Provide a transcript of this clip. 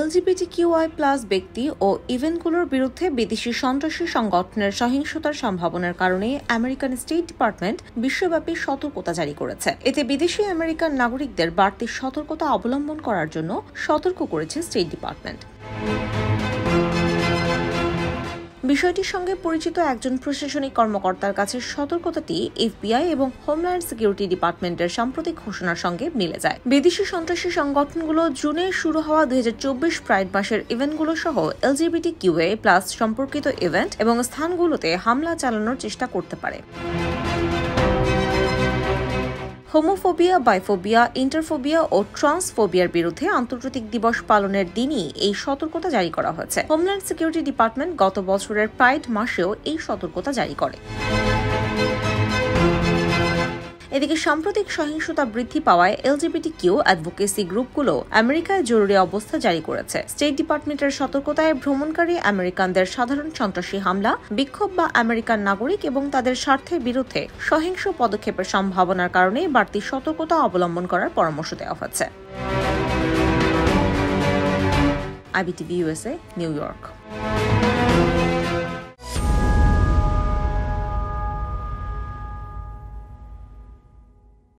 LGBTQI+ ব্যক্তি ও ইভেন্টগুলোর বিরুদ্ধে বিদেশি সন্ত্রাসী সংগঠনের সহিংসতার সম্ভাবনার কারণে আমেরিকান স্টেট ডিপার্টমেন্ট বিশ্বব্যাপী সতর্কতা জারি করেছে। এতে বিদেশি আমেরিকান নাগরিকদের বাড়তি সতর্কতা অবলম্বন করার জন্য সতর্ক করেছে স্টেট ডিপার্টমেন্ট। বিষয়টির সঙ্গে পরিচিত একজন প্রশাসনিক কর্মকর্তার কাছে সতর্কতাটি FBI এবং হোমল্যান্ড সিকিউরিটি ডিপার্টমেন্টের সাম্প্রতিক ঘোষণার সঙ্গে মিলে যায়। বিদেশি সন্ত্রাসী সংগঠনগুলো জুনে শুরু হওয়া 2024 প্রাইড মাসের ইভেন্টগুলো সহ LGBTQA+ সম্পর্কিত ইভেন্ট এবং স্থানগুলোতে হামলা চালানোর চেষ্টা করতে পারে। হোমোফোবিয়া, বাইফোবিয়া, ইন্টারফোবিয়া ও ট্রান্সফোবিয়ার বিরুদ্ধে আন্তর্জাতিক দিবস পালনের দিনই এই সতর্কতা জারি করা হয়েছে। হোমল্যান্ড সিকিউরিটি ডিপার্টমেন্ট গত বছরের প্রাইড মাসেও এই সতর্কতা জারি করে। এদিকে সাম্প্রতিক সহিংসতা বৃদ্ধি পাওয়ায় LGBTQ অ্যাডভোকেসি গ্রুপগুলো আমেরিকায় জরুরি অবস্থা জারি করেছে। স্টেট ডিপার্টমেন্টের সতর্কতায় ভ্রমণকারী আমেরিকানদের সাধারণ সন্ত্রাসী হামলা, বিক্ষোভ বা আমেরিকান নাগরিক এবং তাদের স্বার্থের বিরুদ্ধে সহিংস পদক্ষেপের সম্ভাবনার কারণে বাড়তি সতর্কতা অবলম্বন করার পরামর্শ দেওয়া হচ্ছে। IBTV USA, new York.